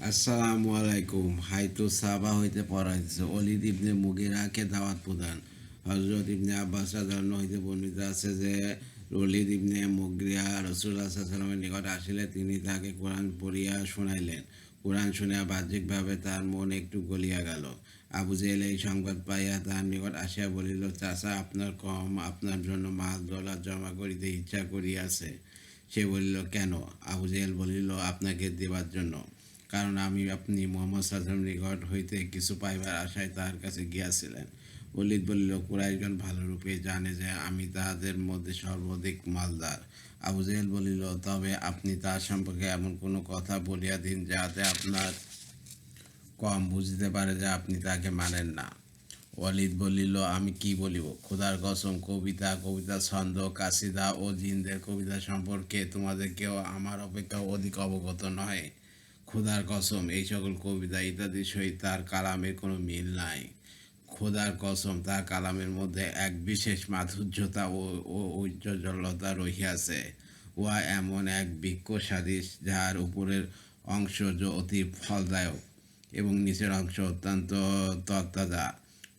আসসালামু আলাইকুম। হাইতু সাবা হইতে পড়াইতেছে অলিদ ইবনে মুগিরাকে দাওয়াত প্রদান। হজরত ইবনে আব্বাস রাদিয়াল্লাহু হইতে বর্ণিত আছে যে অলিদ ইবনে মুগিরা রাসূলুল্লাহ সাল্লাল্লাহু আলাইহি ওয়াসাল্লামের নিকট আসিলে তিনি তাকে কোরআন পড়িয়া শুনাইলেন। কোরআন শুনিয়া বাহ্যিকভাবে তার মন একটু গলিয়া গেল। আবু জেহেল এই সংবাদ পাইয়া তাহার নিকট আসিয়া বলিল, চাচা, আপনার কম আপনার জন্য মাল দৌলত জমা করিতে ইচ্ছা করিয়াছে। সে বলিল, কেন? আবু জেহেল বলিল, আপনাকে দেবার জন্য। কারণ আপনি মুহাম্মদ সাল্লাল্লাহু আলাইহি নিকট হইতে কিছু পাইবার আশায় তাহার কাছে গিয়াছিলেন। ওলীদ বলিল, কুরাইশগণ ভালোরূপে জানে যে আমি তাহাদের মধ্যে সর্বাধিক মালদার। আবু জেহেল বলিল, তবে আপনি তাহার সম্পর্কে এমন কোনো কথা বলিয়া দিন যাহাতে আপনার কম বুঝিতে পারে যে আপনি তাকে মানেন না। ওয়ালিদ বলিল, আমি কি বলিব? খোদার কসম, কবিতা ছন্দ, কাসিদা ও জিনদের কবিতা সম্পর্কে তোমাদের কেউ আমার অপেক্ষা অধিক অবগত নয়। খোদার কসম, এই সকল কবিতা ইত্যাদির সহিত তার কালামের কোনো মিল নাই। খোদার কসম, তার কালামের মধ্যে এক বিশেষ মাধুর্যতা ও ঐশ্বর্যতা রহিয়াছে। উহা এমন এক বৃক্ষ সাদৃশ যাহার উপরের অংশ অতি ফলদায়ক এবং নিচের অংশ অত্যন্ত তরতাজা।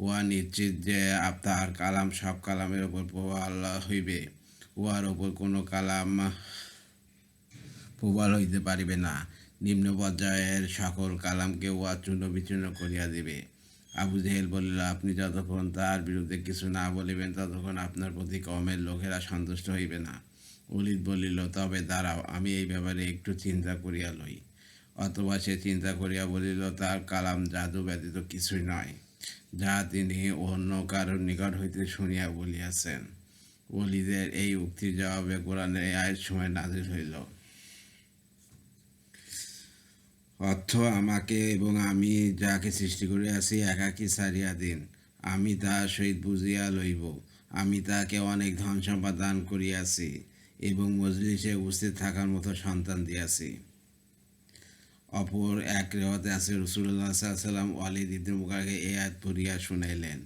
উহা নিশ্চিত যে তাহার কালাম সব কালামের ওপর প্রবল হইবে, উহার ওপর কোনো কালাম প্রবল হইতে পারিবে না। নিম্ন পর্যায়ের সকল কালামকে উহা চূর্ণ বিচূর্ণ করিয়া দিবে। আবু জেহেল বলিল, আপনি যতক্ষণ তাহার বিরুদ্ধে কিছু না বলিবেন ততক্ষণ আপনার প্রতি কওমের লোকেরা সন্তুষ্ট হইবে না। ওলীদ বলিল, তবে দাঁড়াও, আমি এই ব্যাপারে একটু চিন্তা করিয়া লই। অথবা সে চিন্তা করিয়া বলিল, তার কালাম জাদু ব্যতীত কিছুই নয়, যাহা তিনি অন্য কারোর নিকট হইতে শুনিয়া বলিয়াছেন। ওলীদের এই উক্তির জবাবে কোরআনের এই আয়াত সময় নাজিল হইল। অর্থ, আমাকে এবং আমি যাকে সৃষ্টি করিয়াছি একাকী ছাড়িয়া দিন, আমি তাহার সহিত বুঝিয়া লইব। আমি তাহাকে অনেক ধন সম্পদ দান করিয়াছি এবং মজলিসে উপস্থিত থাকার মতো সন্তান দিয়াছি। অপর এক রেওয়াতে আছে, রাসূলুল্লাহ সাল্লাল্লাহু আলাইহি ওয়াসাল্লাম ওয়ালিদ ইবনে মুগীরাকে এই আয়াত পড়িয়া শুনাইলেন।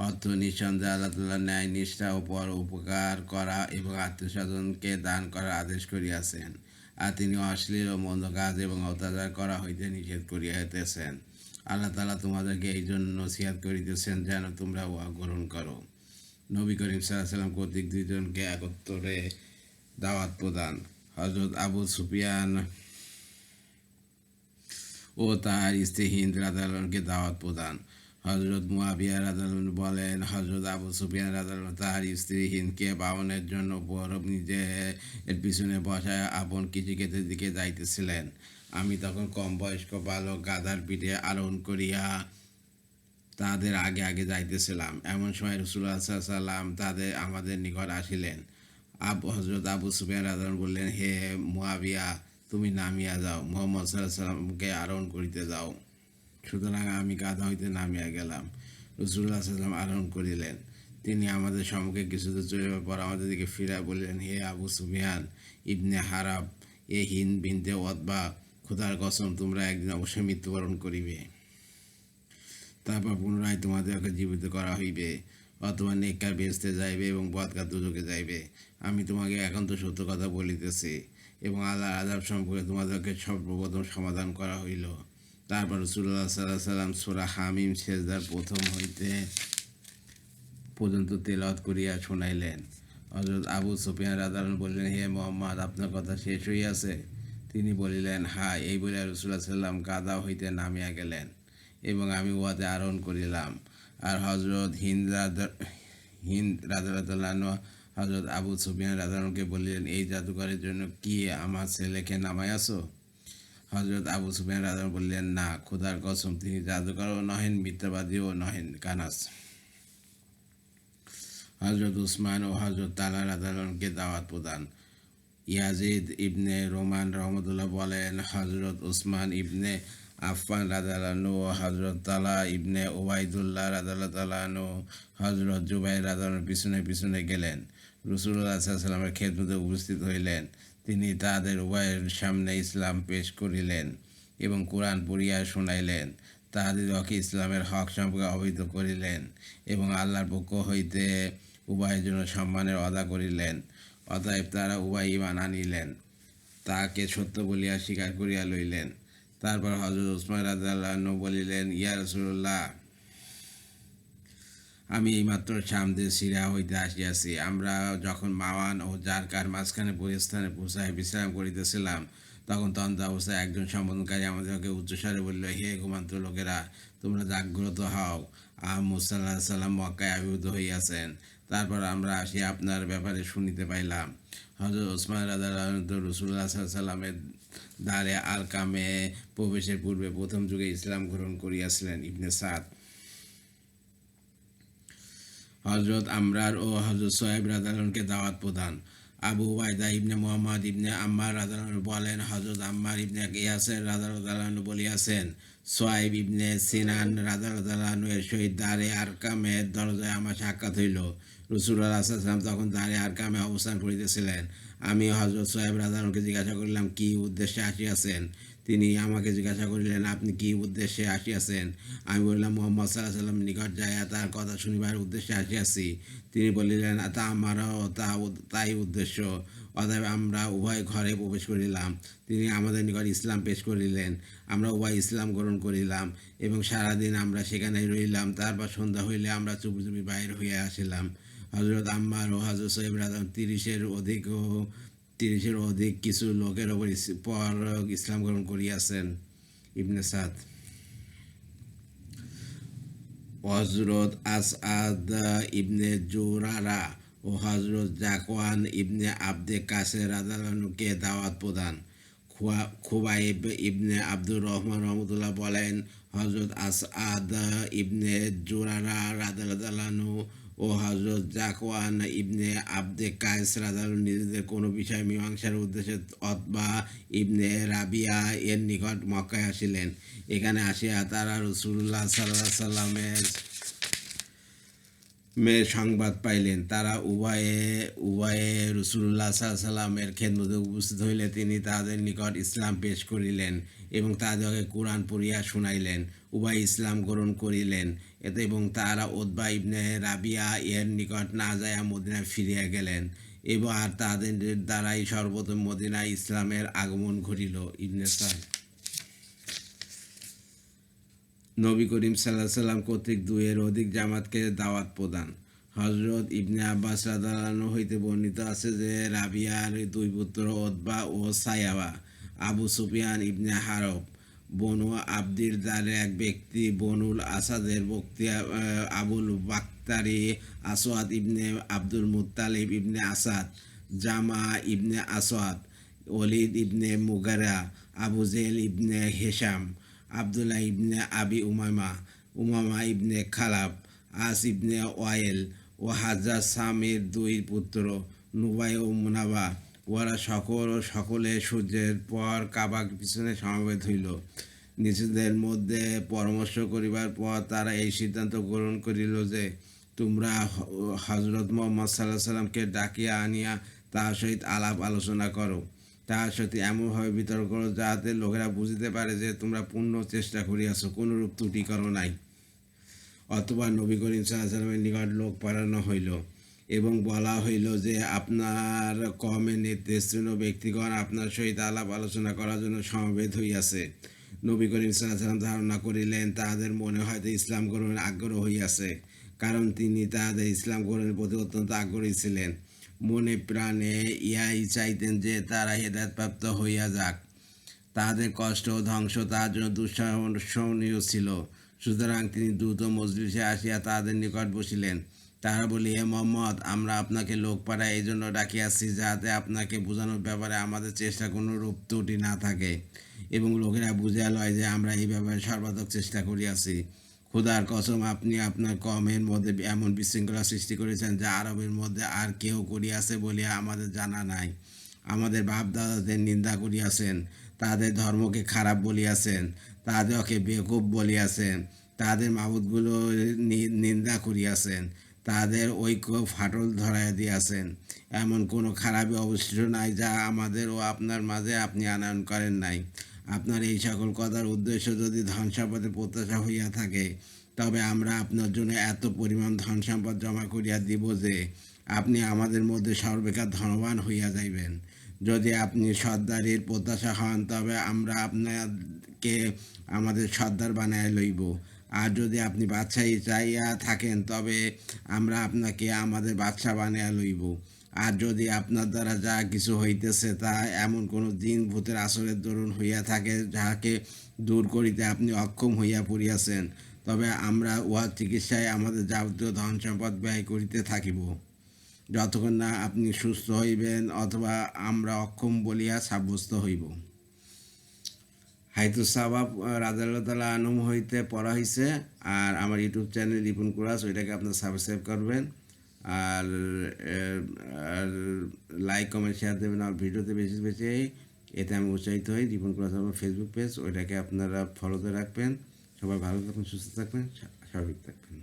অর্থ, নিঃসন্দেহে আল্লাহ তাআলা ন্যায় নিষ্ঠা ও পর উপকার করা এবং আত্মীয়স্বজনকে দান করার আদেশ করিয়াছেন, আর তিনি অশ্লীল ও মন্দ কাজ এবং অত্যাচার করা হইতে নিষেধ করিয়াইতেছেন। আল্লাহ তাআলা তোমাদেরকে এই জন্য নসিহত করিতেছেন যেন তোমরা উহা গ্রহণ করো। নবী করিম সাল্লাল্লাহু আলাইহি ওয়াসাল্লাম কর্তৃক দুইজনকে একত্রে দাওয়াত প্রদান। হযরত আবু সুফিয়ান ও তাহার স্ত্রী হিন্দ রাদিয়াল্লাহুকে দাওয়াত প্রদান। হযরত মুয়াবিয়া রাদিয়াল্লাহু বলেন, হযরত আবু সুফিয়ান রাদিয়াল্লাহু তাহার স্ত্রী হিন্দকে বাহনের জন্য বরফ নিজের পিছনে বসায় আপন কৃষিক্ষেত্রের দিকে যাইতেছিলেন। আমি তখন কম বয়স্ক বালক গাধার পিঠে আরোহণ করিয়া তাদের আগে আগে যাইতেছিলাম। এমন সময় রাসূলুল্লাহ সাল্লাল্লাহু আলাইহি ওয়াসাল্লাম আমাদের নিকট আসিলেন। হযরত আবু সুফিয়ান রাদিয়াল্লাহু বললেন, হে মুয়াবিয়া, তুমি নামিয়া যাও, মুহাম্মদ সাল্লাল্লাহু আলাইহি ওয়াসাল্লামকে আরোহণ করিতে যাও। সুতরাং আমি গাধা হইতে নামিয়া গেলাম। রাসূলুল্লাহ সাল্লাল্লাহু আলাইহি ওয়াসাল্লাম আরোহণ করিলেন। তিনি আমাদের সম্মুখে কিছুদূর চলিবার পর আমাদের দিকে ফিরিয়া বললেন, হে আবু সুফিয়ান ইবনে হারাব, এ হিন্দ বিনতে উতবা, খোদার কসম, তোমরা একদিন অবশ্যই মৃত্যুবরণ করিবে। তারপর পুনরায় তোমাদেরকে জীবিত করা হইবে, অথবা নেককার বেহেশতে যাইবে এবং বদকার দোজখে যাইবে। আমি তোমাকে একান্ত সত্য কথা বলিতেছি এবং আল্লাহর আযাব সম্পর্কে তোমাদেরকে সর্বপ্রথম সমাধান করা হইল। তারপর রাসূলুল্লাহ সাল্লাল্লাহু আলাইহি ওয়াসাল্লাম সূরা হামিম সেজদার প্রথম হইতে পর্যন্ত তেলাওয়াত করিয়া শুনাইলেন। হযরত আবু সুফিয়ান রাদিয়াল্লাহু বললেন, হে মুহাম্মদ, আপনার কথা শেষ হইয়াছে? তিনি বলিলেন, হ্যাঁ। এই বলিয়া রাসূলুল্লাহ সাল্লাল্লাহু আলাইহি ওয়াসাল্লাম গাধা হইতে নামিয়া গেলেন এবং আমি উহাতে আরোহণ করিলাম। আর হযরত হিন্দ রাদিয়াল্লাহু আনহা হযরত আবু সুফিয়ান রাদিয়াল্লাহুকে বলিলেন, এই জাদুকরের জন্য কি আমার ছেলেকে নামাইয়াছ? হযরত আবু সুফিয়ান রাদিয়াল্লাহু বললেন, না, খোদার কসম, তিনি জাদুকরও নহেন, মিথ্যাবাদীও নহেন, কানাস। হযরত উসমান ও হযরত তালহা রাদিয়াল্লাহুকে দাওয়াত প্রদান। ইয়াজিদ ইবনে রোমান রহমতুল্লাহ বলেন, হযরত উসমান ইবনে আফফান রাদিয়াল্লাহু ও হযরত তালহা ইবনে উবাইদুল্লাহ রাদিয়াল্লাহু হযরত জুবাইর রাদিয়াল্লাহুর পিছনে পিছনে গেলেন। রাসূলুল্লাহ সাল্লাল্লাহু আলাইহি ওয়াসাল্লামের খেদমতে উপস্থিত হইলেন। তিনি তাদের উভয়ের সামনে ইসলাম পেশ করিলেন এবং কোরআন পড়িয়া শুনাইলেন। তাহাদিগকে ইসলামের হক সম্পর্কে অবহিত করিলেন এবং আল্লাহর পক্ষ হইতে উভয়ের জন্য সম্মানের ওয়াদা করিলেন। অতএব তারা উভয় ঈমান আনিলেন, তাহাকে সত্য বলিয়া স্বীকার করিয়া লইলেন। তারপর হযরত উসমান রাদিয়াল্লাহু আনহু বলিলেন, ইয়া রাসূলুল্লাহ, আমি এইমাত্র শাম দেশ সিরিয়া হইতে আসিয়াছি। আমরা যখন মাওয়ান ও জারকার মাঝখানে স্থানে পৌঁছায় বিশ্রাম করিতেছিলাম, তখন তন্দ্র অবস্থায় একজন সম্বোধনকারী আমাদেরকে উচ্চস্বরে বলিল, হে ঘুমান্ত লোকেরা, তোমরা জাগ্রত হও, মুহাম্মদ সাল্লাল্লাহু আলাইহি সাল্লাম মক্কায় আবির্ভূত হইয়াছেন। তারপর আমরা আসিয়া আপনার ব্যাপারে শুনিতে পাইলাম। হযরত ওসমান রাদিয়াল্লাহু আনহু রাসূলুল্লাহ সাল্লাল্লাহু আলাইহি সাল্লামের দারে আরকামে প্রবেশের পূর্বে প্রথম যুগে ইসলাম গ্রহণ করিয়াছিলেন। ইবনে সাদ। হযরত আমরার ও হযরত সোহাইব রাদিয়াল্লাহু আনহুকে দাওয়াত প্রদান। আবু উবাইদা ইবনে মুহাম্মদ ইবনে আম্মার রাদিয়াল্লাহু আনহু বলেন, হযরত আম্মার ইবনে ইয়াসির রাদিয়াল্লাহু আনহু বলিয়াছেন, সোহাইব ইবনে সিনান রাদিয়াল্লাহু আনহু এর সহিত দারে আরকামের দরজায় আমার সাক্ষাৎ হইল। রাসূলুল্লাহ সাল্লাল্লাহু আলাইহি ওয়াসাল্লাম তখন দারে আরকামে অবস্থান করিতেছিলেন। আমি হযরত সোহাইব রাদিয়াল্লাহু আনহুকে জিজ্ঞাসা করিলাম, কি উদ্দেশ্যে আসিয়াছেন? তিনি আমাকে জিজ্ঞাসা করিলেন, আপনি কি উদ্দেশ্যে আসিয়াছেন? আমি বললাম, মুহাম্মদ সাল্লাল্লাহু আলাইহি ওয়াসাল্লামের নিকট যাইয়া তার কথা শুনিবার উদ্দেশ্যে আসিয়াছি। তিনি বলিলেন, তা আমারও তাই উদ্দেশ্য। অতএব আমরা উভয় ঘরে প্রবেশ করিলাম। তিনি আমাদের নিকট ইসলাম পেশ করিলেন। আমরা উভয় ইসলাম গ্রহণ করিলাম এবং সারাদিন আমরা সেখানে রইলাম। তারপর সন্ধ্যা হইলে আমরা চুপি চুপি বাহির হইয়া আসিলাম। হযরত আম্মার ও হযরত সোহাইব রাদিয়াল্লাহু 30-এর অধিক কিছু লোকের ওপর ইসলাম গ্রহণ করিয়াছেন। ইবনে সাদ। হযরত আসআদ ইবনে জুরারা ও হযরত জাকওয়ান ইবনে আবদে কাসের রাদিয়াল্লাহু আনহুকে দাওয়াত প্রদান। খুবাইব ইবনে আব্দুর রহমান রহমতুল্লাহ বলেন, হযরত আসআদ ইবনে জুরারা রাদিয়াল্লাহু আনহু ও হযরত জাকওয়ান ইবনে আবদে কায়েস রাদিয়াল্লাহু আনহু নিজেদের কোনো বিষয় মীমাংসার উদ্দেশ্যে অতবা ইবনে রাবিয়া এর নিকট মক্কায় আসিলেন। এখানে আসিয়া তারা রাসূলুল্লাহ সাল্লাল্লাহু আলাইহি সাল্লামের সংবাদ পাইলেন। তারা উভয়ে রাসূলুল্লাহ সাল্লাল্লাহু আলাইহি সাল্লামের খেদমতে উপস্থিত হইলে তিনি তাহাদের নিকট ইসলাম পেশ করিলেন এবং তাহাদেরকে কুরআন পড়িয়া শুনাইলেন। উভয় ইসলাম গ্রহণ করিলেন এবং তারা উতবা ইবনে রাবিয়া এর নিকট না যাইয়া মদিনায় ফিরিয়া গেলেন। এবার তাদের দ্বারাই সর্বপ্রথম মদিনায় ইসলামের আগমন ঘটিল। ইবনে সাদ। নবী করিম সাল্লাল্লাহু আলাইহি সাল্লাম কর্তৃক 2-এর অধিক জামাতকে দাওয়াত প্রদান। হযরত ইবনে আব্বাস রাদিয়াল্লাহু আনহু হইতে বর্ণিত আছে যে, রাবিয়ার 2 পুত্র উতবা ও সাইয়াবা, আবু সুফিয়ান ইবনে হারব, বনু আবদির দারের এক ব্যক্তি, বনুল আসাদের বক্তি আবুল বাক্তারি, আসওয়াদ ইবনে আব্দুল মুত্তালিব ইবনে আসাদ, জামা ইবনে আসওয়াদ, ওলীদ ইবনে মুগিরা, আবু জেহেল ইবনে হিশাম, আবদুল্লাহ ইবনে আবি উমামা ইবনে খালাব, আস ইবনে ওয়াইল ও হাজ্জাজ সামির 2 পুত্র, নুবাই ও মুনাবা। ওরা সকলে সূর্যের পর কাবার পিছনে সমবেত হইল। নিজেদের মধ্যে পরামর্শ করিবার পর তারা এই সিদ্ধান্ত গ্রহণ করিল যে, তোমরা হযরত মুহাম্মদ সাল্লাল্লাহু আলাইহি সাল্লামকে ডাকিয়া আনিয়া তাহার সহিত আলাপ আলোচনা করো। তাহার সহিত এমনভাবে বিতর্ক করো যাহাতে লোকেরা বুঝিতে পারে যে তোমরা পূর্ণ চেষ্টা করিয়াছ, কোনরূপ ত্রুটি করো নাই। অথবা নবী করিম সাল্লাল্লাহু আলাইহি সাল্লামের নিকট লোক পাঠানো হইল এবং বলা হইল যে, আপনার কওমের নেতৃস্থানীয় ব্যক্তিগণ আপনার সহিত আলাপ আলোচনা করার জন্য সমবেত হইয়াছে। নবী করিম সাল্লাল্লাহু আলাইহি সাল্লাম ধারণা করিলেন তাহাদের মনে হয়তো ইসলাম গ্রহণের আগ্রহ হইয়াছে, কারণ তিনি তাহাদের ইসলাম গ্রহণের প্রতি অত্যন্ত আগ্রহী ছিলেন। মনে প্রাণে ইহাই চাইতেন যে তারা হেদায়েতপ্রাপ্ত হইয়া যাক। তাহাদের কষ্ট ও ধ্বংস তাহার জন্য দুঃসহনীয় ছিল। সুতরাং তিনি দ্রুত মজলিসে আসিয়া তাহাদের নিকট বসিলেন। তাহারা বলি, হে মুহাম্মদ, আমরা আপনাকে লোক পাঠাই এই জন্য ডাকিয়াছি যাহাতে আপনাকে বোঝানোর ব্যাপারে আমাদের চেষ্টা কোনরূপ ত্রুটি না থাকে এবং লোকেরা বুঝিয়া লয় যে আমরা এই ব্যাপারে সর্বাত্মক চেষ্টা করিয়াছি। খোদার কসম, আপনি আপনার কওমের মধ্যে এমন বিশৃঙ্খলা সৃষ্টি করেছেন যা আরবের মধ্যে আর কেউ করিয়াছে বলিয়া আমাদের জানা নাই। আমাদের বাপদাদাদের নিন্দা করিয়াছেন, তাদের ধর্মকে খারাপ বলিয়াছেন, তাদেরকে বেকুব বলিয়াছেন, তাদের মাবুদগুলো নিন্দা করিয়াছেন, তাদের ঐক্য ফাটল ধরাইয়া দিয়াছেন। এমন কোনো খারাপই অবশিষ্ট নাই যা আমাদের ও আপনার মাঝে আপনি আনয়ন করেন নাই। আপনার এই সকল কথার উদ্দেশ্য যদি ধন সম্পদের প্রত্যাশা হইয়া থাকে, তবে আমরা আপনার জন্য এত পরিমাণ ধন সম্পদ জমা করিয়া দিব যে আপনি আমাদের মধ্যে সর্বাপেক্ষা ধনবান হইয়া যাইবেন। যদি আপনি সর্দারির প্রত্যাশা হন, তবে আমরা আপনাকে আমাদের সর্দার বানায় লইব। আর যদি আপনি বাদশাহী চাইয়া থাকেন তবে আমরা আপনাকে আমাদের বাদশা বানাইয়া লইব। আর যদি আপনার দ্বারা যা কিছু হইতেছে তা এমন কোনো দিন ভূতের আসরের দরুন হইয়া থাকে যাহাকে দূর করিতে আপনি অক্ষম হইয়া পড়িয়াছেন, তবে আমরা উহার চিকিৎসায় আমাদের যাবতীয় ধন সম্পদ ব্যয় করিতে থাকিব, যতক্ষণ না আপনি সুস্থ হইবেন অথবা আমরা অক্ষম বলিয়া সাব্যস্ত হইব। হাইতুস সাবাব রাদিয়াল্লাহু তাআলা আনহু হইতে পড়া হয়েছে। আর আমার ইউটিউব চ্যানেল রিপন কুরাস, ওইটাকে আপনার সাবস্ক্রাইব করবেন। আর আর লাইক কমেন্ট শেয়ার দেবেন আর ভিডিওতে বেশি বেশি, এতে আমি উৎসাহিত হই। রিপন কুরাস আমার ফেসবুক পেজ, ওইটাকে আপনারা ফলোতে রাখবেন। সবাই ভালো থাকবেন, সুস্থ থাকবেন, স্বাভাবিক থাকবেন।